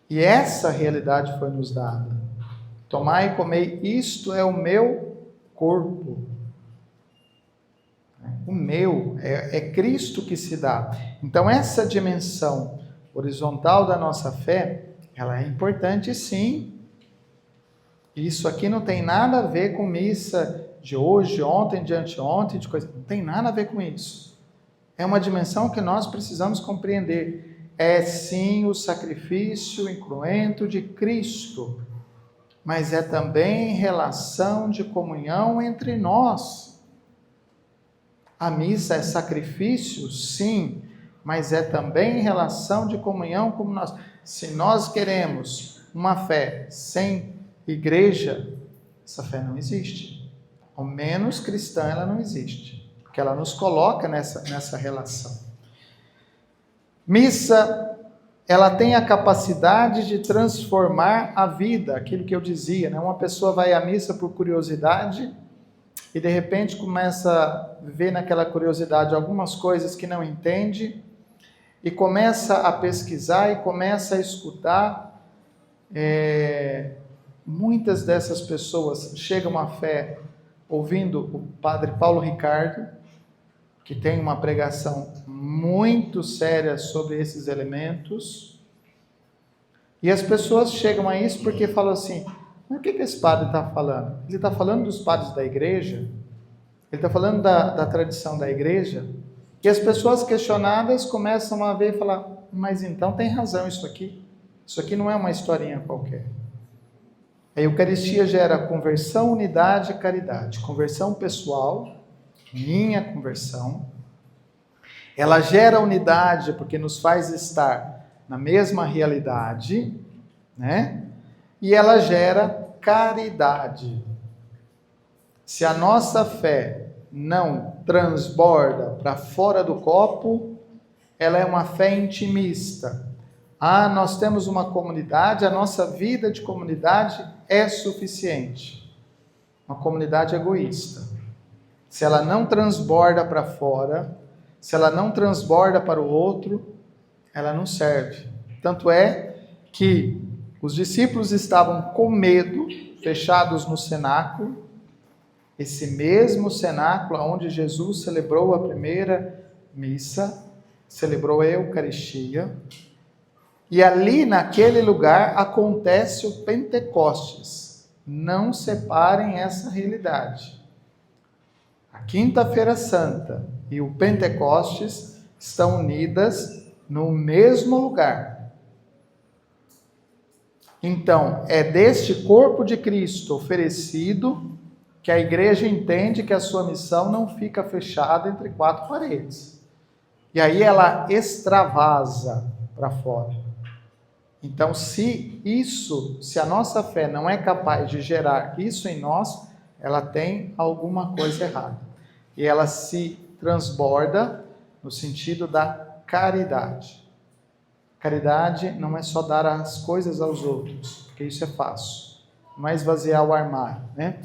E essa realidade foi nos dada. Tomai e comei, isto é o meu corpo. O meu, é Cristo que se dá. Então essa dimensão horizontal da nossa fé, ela é importante sim. Isso aqui não tem nada a ver com missa de hoje, ontem, de anteontem, de coisa. Não tem nada a ver com isso. É uma dimensão que nós precisamos compreender. É sim o sacrifício incruento de Cristo, mas é também relação de comunhão entre nós. A missa é sacrifício, sim, mas é também relação de comunhão como nós. Se nós queremos uma fé sem igreja, essa fé não existe. Ao menos cristã ela não existe, porque ela nos coloca nessa relação. Missa, ela tem a capacidade de transformar a vida, aquilo que eu dizia, né? Uma pessoa vai à missa por curiosidade e de repente começa a ver naquela curiosidade algumas coisas que não entende e começa a pesquisar e começa a escutar. Muitas dessas pessoas chegam à fé ouvindo o padre Paulo Ricardo, que tem uma pregação muito séria sobre esses elementos. E as pessoas chegam a isso porque falam assim, mas o que esse padre está falando? Ele está falando dos padres da igreja? Ele está falando da tradição da igreja? E as pessoas questionadas começam a ver e falar, mas então tem razão isso aqui. Isso aqui não é uma historinha qualquer. A Eucaristia gera conversão, unidade e caridade. Conversão pessoal, minha conversão. Ela gera unidade porque nos faz estar na mesma realidade, né? E ela gera caridade. Se a nossa fé não transborda para fora do copo, ela é uma fé intimista. Nós temos uma comunidade, a nossa vida de comunidade é suficiente. Uma comunidade egoísta. Se ela não transborda para fora, se ela não transborda para o outro, ela não serve. Tanto é que os discípulos estavam com medo, fechados no cenáculo, esse mesmo cenáculo onde Jesus celebrou a primeira missa, celebrou a Eucaristia, e ali naquele lugar acontece o Pentecostes. Não separem essa realidade. A Quinta-feira Santa e o Pentecostes estão unidas no mesmo lugar. Então, é deste corpo de Cristo oferecido que a igreja entende que a sua missão não fica fechada entre quatro paredes. E aí ela extravasa para fora. Então, se a nossa fé não é capaz de gerar isso em nós, ela tem alguma coisa errada. E ela se transborda no sentido da caridade. Caridade não é só dar as coisas aos outros, porque isso é fácil. Não é esvaziar o armário, né?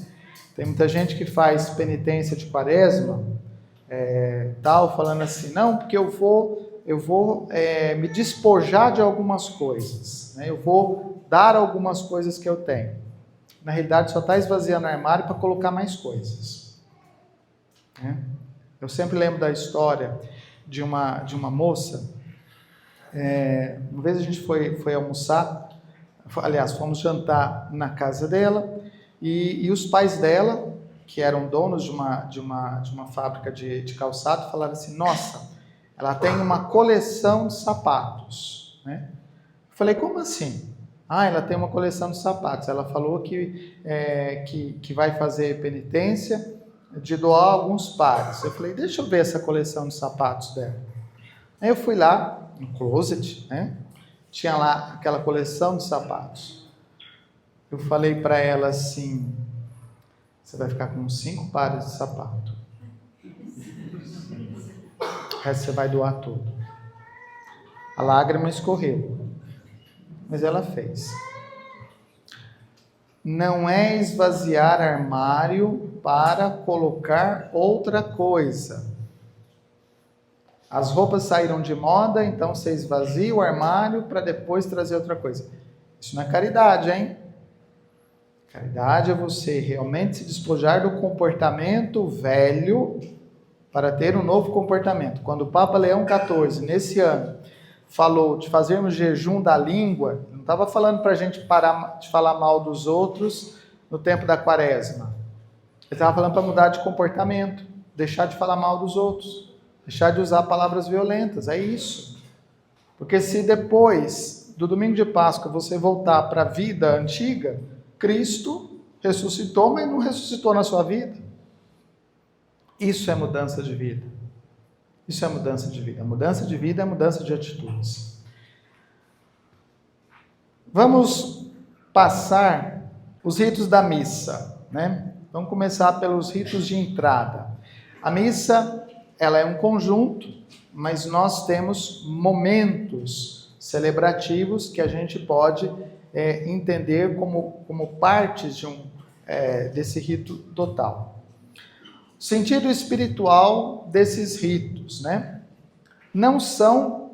Tem muita gente que faz penitência de quaresma, falando assim, não, porque eu vou me despojar de algumas coisas, né? Eu vou dar algumas coisas que eu tenho. Na realidade, só está esvaziando o armário para colocar mais coisas, né? Eu sempre lembro da história de uma moça. Uma vez a gente foi almoçar, aliás, fomos jantar na casa dela, e os pais dela, que eram donos de uma fábrica de calçado, falaram assim: nossa, ela tem uma coleção de sapatos, né? Eu falei: como assim? Ela tem uma coleção de sapatos. Ela falou que vai fazer penitência de doar alguns pares. Eu falei: deixa eu ver essa coleção de sapatos dela. Aí eu fui lá no closet, né? Tinha lá aquela coleção de sapatos. Eu falei para ela assim: você vai ficar com 5 pares de sapato. O resto você vai doar tudo. A lágrima escorreu, mas ela fez. Não é esvaziar armário para colocar outra coisa. As roupas saíram de moda, então você esvazia o armário para depois trazer outra coisa. Isso não é caridade, hein? Caridade é você realmente se despojar do comportamento velho para ter um novo comportamento. Quando o Papa Leão XIV, nesse ano, falou de fazermos jejum da língua, não estava falando para a gente parar de falar mal dos outros no tempo da quaresma. Ele estava falando para mudar de comportamento, deixar de falar mal dos outros, deixar de usar palavras violentas, é isso. Porque se depois do domingo de Páscoa você voltar para a vida antiga, Cristo ressuscitou, mas não ressuscitou na sua vida. Isso é mudança de vida. Isso é mudança de vida. A mudança de vida é mudança de atitudes. Vamos passar os ritos da missa, né? Vamos começar pelos ritos de entrada. A missa, ela é um conjunto, mas nós temos momentos celebrativos que a gente pode entender como partes desse rito total. O sentido espiritual desses ritos, né? Não são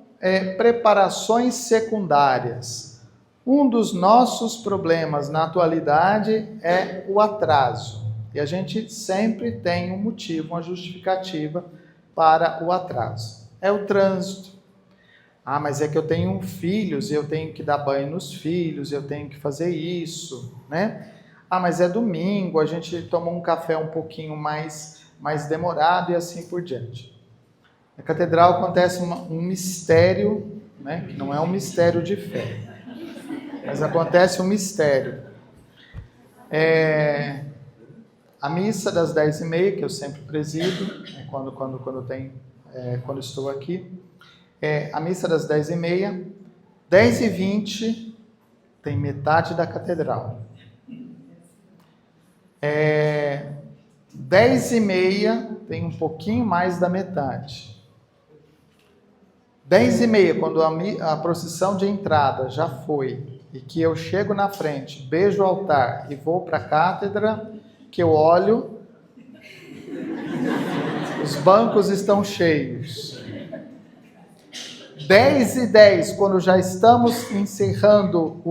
preparações secundárias. Um dos nossos problemas na atualidade é o atraso. E a gente sempre tem um motivo, uma justificativa para o atraso. É o trânsito. Mas é que eu tenho filhos, eu tenho que dar banho nos filhos, eu tenho que fazer isso, né? Mas é domingo, a gente tomou um café um pouquinho mais demorado e assim por diante. Na catedral acontece um mistério, né? Que não é um mistério de fé, mas acontece um mistério. A missa das 10h30, que eu sempre presido, quando estou aqui, a missa das 10h30, 10h20 tem metade da catedral. 10h30 tem um pouquinho mais da metade. 10h30, quando a procissão de entrada já foi, e que eu chego na frente, beijo o altar e vou para a cátedra, que eu olho, os bancos estão cheios. 10h10, quando já estamos encerrando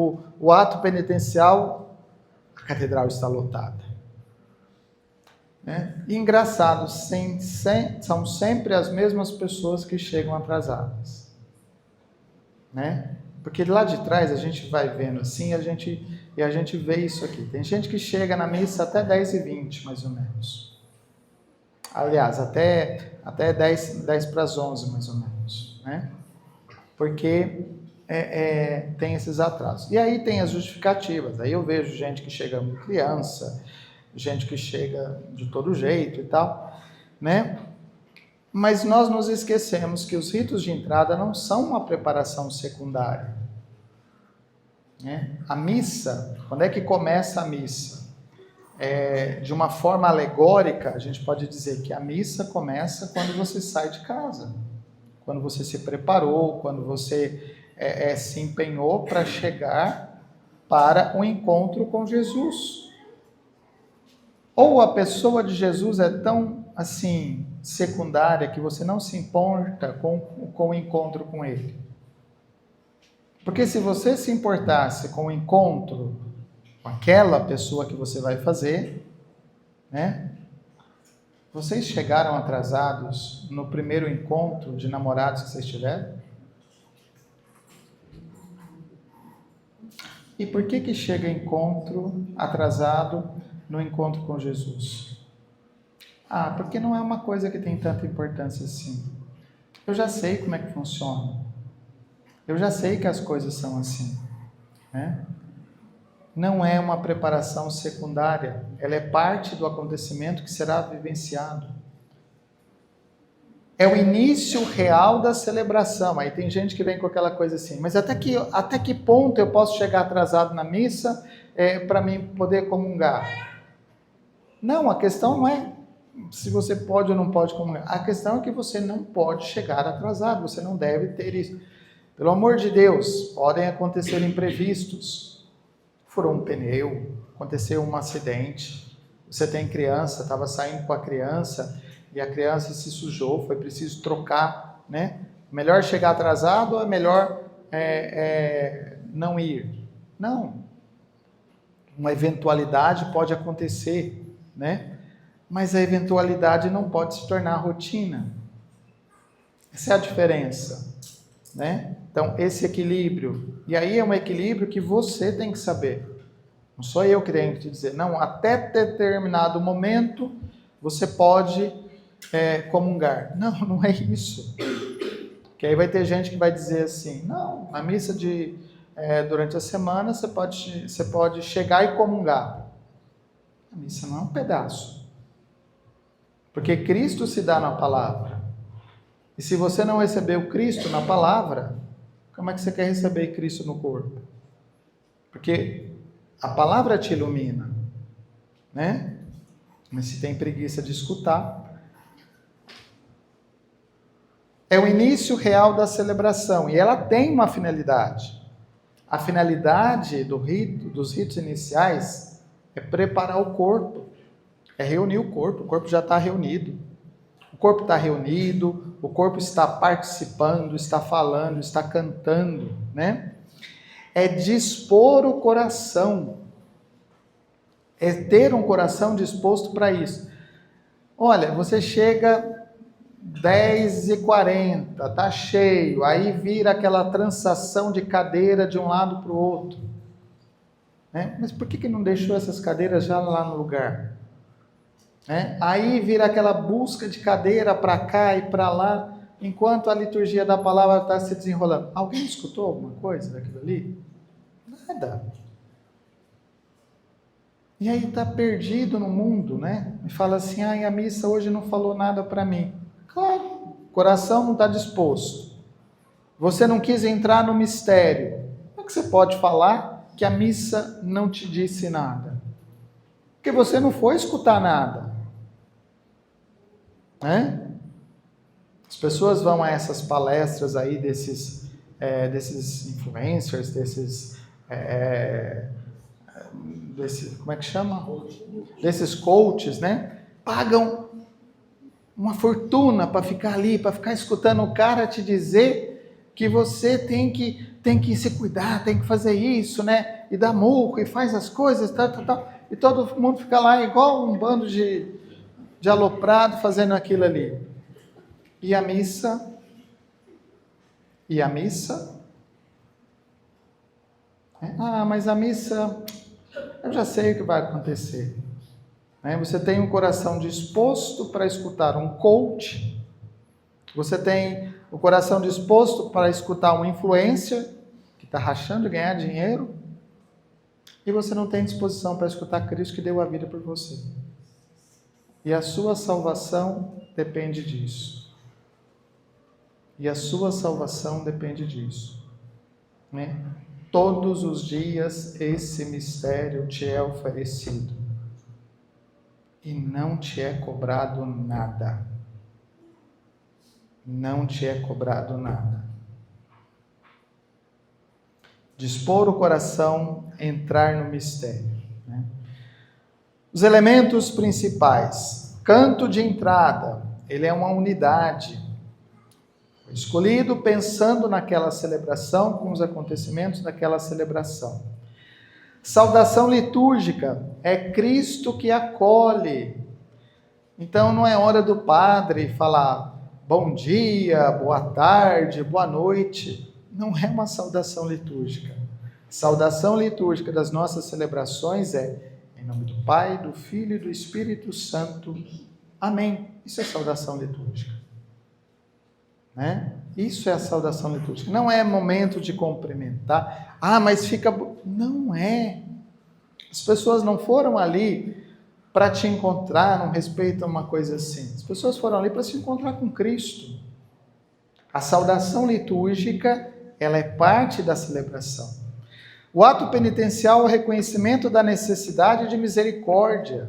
o ato penitencial, a catedral está lotada. E engraçado, são sempre as mesmas pessoas que chegam atrasadas. Porque lá de trás a gente vai vendo assim, e a gente vê isso aqui. Tem gente que chega na missa até 10h20, mais ou menos. Aliás, até 10 para as 11, mais ou menos, né? Porque tem esses atrasos. E aí tem as justificativas. Aí eu vejo gente que chega com criança, gente que chega de todo jeito e tal, né? Mas nós nos esquecemos que os ritos de entrada não são uma preparação secundária. A missa, quando é que começa a missa? De uma forma alegórica, a gente pode dizer que a missa começa quando você sai de casa. Quando você se preparou, quando você se empenhou para chegar para um encontro com Jesus. Ou a pessoa de Jesus é tão, assim, secundária que você não se importa com o encontro com ele. Porque se você se importasse com o encontro com aquela pessoa que você vai fazer, né? Vocês chegaram atrasados no primeiro encontro de namorados que vocês tiveram? E por que chega encontro atrasado no encontro com Jesus? Porque não é uma coisa que tem tanta importância assim. Eu já sei como é que funciona. Eu já sei que as coisas são assim, né? Não é uma preparação secundária, ela é parte do acontecimento que será vivenciado. É o início real da celebração. Aí tem gente que vem com aquela coisa assim, mas até que ponto eu posso chegar atrasado na missa para mim poder comungar? Não, a questão não é se você pode ou não pode comungar. A questão é que você não pode chegar atrasado, você não deve ter isso. Pelo amor de Deus, podem acontecer imprevistos. Furou um pneu, aconteceu um acidente, você tem criança, estava saindo com a criança e a criança se sujou, foi preciso trocar, né? Melhor chegar atrasado ou é melhor não ir? Não. Uma eventualidade pode acontecer, né? Mas a eventualidade não pode se tornar rotina. Essa é a diferença, né? Então, esse equilíbrio, e aí é um equilíbrio que você tem que saber. Não sou eu que tenho que te dizer, não, até determinado momento você pode comungar. Não, não é isso. Que aí vai ter gente que vai dizer assim, não, a missa durante a semana você pode chegar e comungar. A missa não é um pedaço. Porque Cristo se dá na palavra. E se você não recebeu Cristo na palavra, como é que você quer receber Cristo no corpo? Porque a palavra te ilumina, né? Mas se tem preguiça de escutar, é o início real da celebração e ela tem uma finalidade. A finalidade dos ritos iniciais é preparar o corpo, é reunir o corpo já está reunido. O corpo está reunido, o corpo está participando, está falando, está cantando, né? É dispor o coração, é ter um coração disposto para isso. Olha, você chega 10h40, tá cheio, aí vira aquela transação de cadeira de um lado para o outro, né? Mas por que não deixou essas cadeiras já lá no lugar? Aí vira aquela busca de cadeira para cá e para lá, enquanto a liturgia da palavra está se desenrolando. Alguém escutou alguma coisa daquilo ali? Nada. E aí está perdido no mundo, né? E fala assim, a missa hoje não falou nada para mim. Claro, o coração não está disposto. Você não quis entrar no mistério. Como é que você pode falar que a missa não te disse nada? Porque você não foi escutar nada. As pessoas vão a essas palestras aí desses influencers, como é que chama? Desses coaches, né? Pagam uma fortuna para ficar ali, para ficar escutando o cara te dizer que você tem que se cuidar, tem que fazer isso, né? E dá murro, e faz as coisas, tal. E todo mundo fica lá igual um bando de aloprado fazendo aquilo ali. E a missa? Mas a missa, eu já sei o que vai acontecer. Você tem um coração disposto para escutar um coach, você tem o coração disposto para escutar um influencer que está rachando de ganhar dinheiro, e você não tem disposição para escutar Cristo que deu a vida por você. E a sua salvação depende disso. Né? Todos os dias esse mistério te é oferecido. E não te é cobrado nada. Dispor o coração, entrar no mistério. Né? Os elementos principais. Canto de entrada. ele é uma unidade. Foi escolhido pensando naquela celebração, com os acontecimentos daquela celebração. Saudação litúrgica é Cristo que acolhe. Então não é hora do padre falar bom dia, boa tarde, boa noite. Não é uma saudação litúrgica. Saudação litúrgica das nossas celebrações é em nome do Pai, do Filho e do Espírito Santo. Amém. Isso é saudação litúrgica. Né? Isso é a saudação litúrgica. Não é momento de cumprimentar. Mas fica... Não é. As pessoas não foram ali para te encontrar, não respeitam uma coisa assim. As pessoas foram ali para se encontrar com Cristo. A saudação litúrgica, ela é parte da celebração. O ato penitencial é o reconhecimento da necessidade de misericórdia.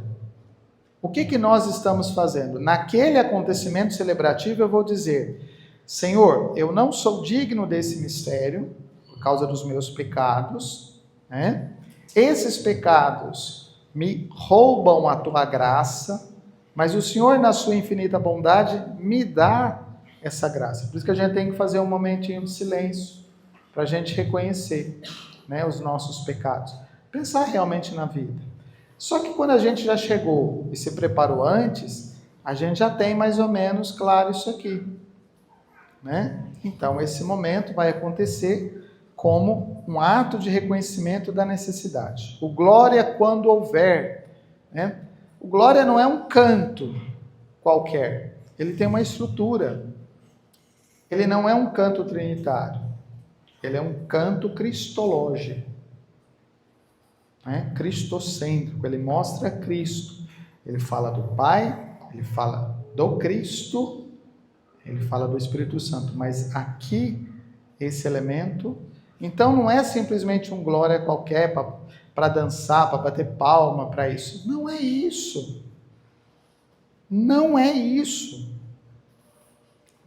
O que nós estamos fazendo? Naquele acontecimento celebrativo eu vou dizer: Senhor, eu não sou digno desse mistério, por causa dos meus pecados, né? Esses pecados me roubam a tua graça, mas o Senhor, na sua infinita bondade, me dá essa graça. Por isso que a gente tem que fazer um momentinho de silêncio, para a gente reconhecer, né, os nossos pecados. Pensar realmente na vida. Só que quando a gente já chegou e se preparou antes, a gente já tem mais ou menos claro isso aqui. Né? Então, esse momento vai acontecer como um ato de reconhecimento da necessidade. O glória quando houver. Né? O glória não é um canto qualquer. Ele tem uma estrutura. Ele não é um canto trinitário. Ele é um canto cristológico. Né? Cristocêntrico. Ele mostra Cristo. Ele fala do Pai, ele fala do Cristo, ele fala do Espírito Santo. Mas aqui, esse elemento... Então não é simplesmente um glória qualquer para dançar, para bater palma, para isso. Não é isso. Não é isso.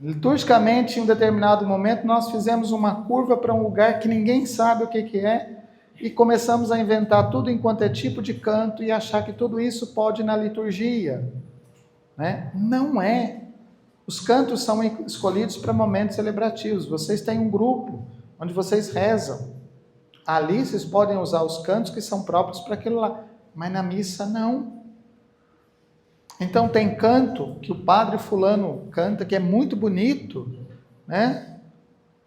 Liturgicamente, em um determinado momento, nós fizemos uma curva para um lugar que ninguém sabe o que é e começamos a inventar tudo enquanto é tipo de canto e achar que tudo isso pode ir na liturgia. Né? Não é. Os cantos são escolhidos para momentos celebrativos. Vocês têm um grupo onde vocês rezam. Ali vocês podem usar os cantos que são próprios para aquilo lá, mas na missa não. Então tem canto que o padre fulano canta, que é muito bonito, né?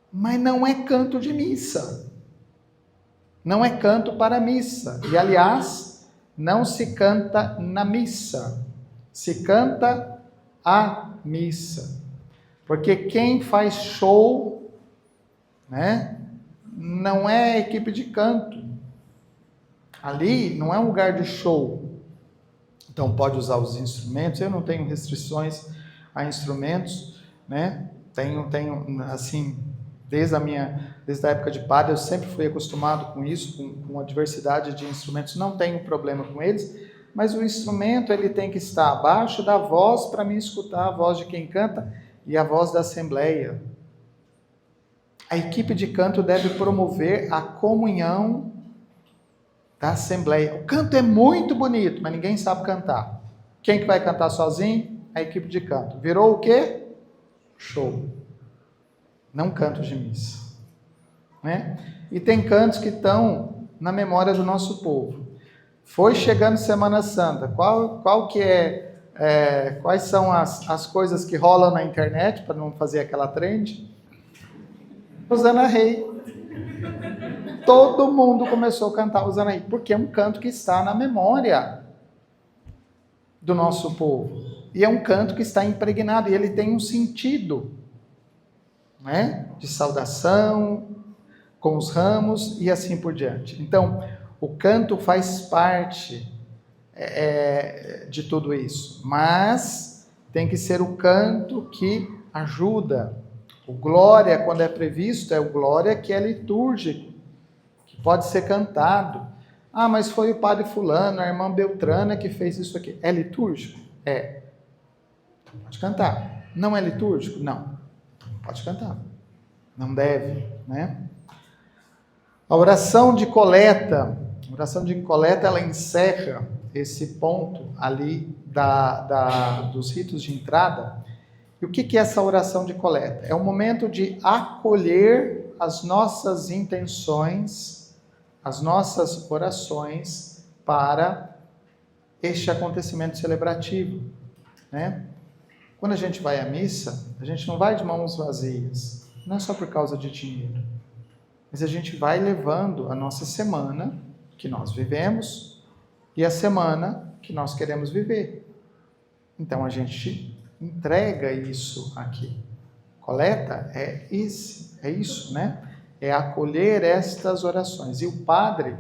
Mas não é canto de missa. Não é canto para a missa. E aliás, não se canta na missa. Se canta a missa. Porque quem faz show, né, não é a equipe de canto. Ali não é um lugar de show. Então pode usar os instrumentos. Eu não tenho restrições a instrumentos, né? Tenho assim, desde a época de padre, eu sempre fui acostumado com isso, com a diversidade de instrumentos. Não tenho problema com eles, mas o instrumento ele tem que estar abaixo da voz para me escutar a voz de quem canta e a voz da assembleia. A equipe de canto deve promover a comunhão da assembleia. O canto é muito bonito, mas ninguém sabe cantar. Quem que vai cantar sozinho? A equipe de canto. Virou o quê? Show. Não canto de missa. Né? E tem cantos que estão na memória do nosso povo. Foi chegando Semana Santa. Qual que quais são as coisas que rolam na internet, para não fazer aquela trend? Hosana Rei. Todo mundo começou a cantar Hosana Rei, porque é um canto que está na memória do nosso povo. E é um canto que está impregnado, e ele tem um sentido, né? De saudação, com os ramos e assim por diante. Então, o canto faz parte de tudo isso, mas tem que ser o canto que ajuda. O glória, quando é previsto, é o glória que é litúrgico, que pode ser cantado. Mas foi o padre fulano, a irmã Beltrana que fez isso aqui. É litúrgico? É. Então pode cantar. Não é litúrgico? Não. Pode cantar. Não deve, né? A oração de coleta. A oração de coleta, ela encerra esse ponto ali dos ritos de entrada. E o que é essa oração de coleta? É um momento de acolher as nossas intenções, as nossas orações para este acontecimento celebrativo, né? Quando a gente vai à missa, a gente não vai de mãos vazias, não é só por causa de dinheiro, mas a gente vai levando a nossa semana que nós vivemos e a semana que nós queremos viver. Então a gente entrega isso aqui. Coleta é isso, né? É acolher estas orações. E o padre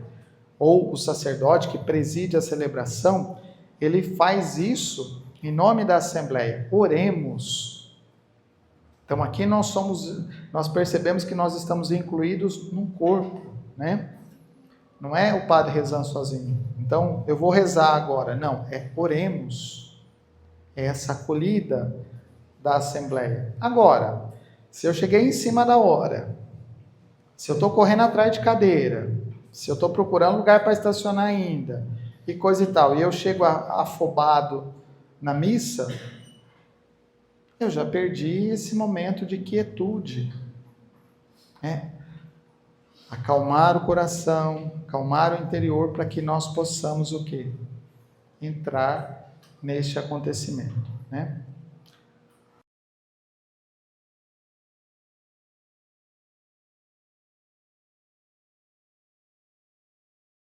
ou o sacerdote que preside a celebração, ele faz isso em nome da Assembleia. Oremos. Então aqui nós percebemos que nós estamos incluídos num corpo, né? Não é o padre rezando sozinho. Então eu vou rezar agora. Não, oremos. É essa acolhida da Assembleia. Agora, se eu cheguei em cima da hora, se eu estou correndo atrás de cadeira, se eu estou procurando lugar para estacionar ainda, e coisa e tal, e eu chego afobado na missa, eu já perdi esse momento de quietude. Acalmar o coração, acalmar o interior, para que nós possamos o quê? Entrar neste acontecimento, né?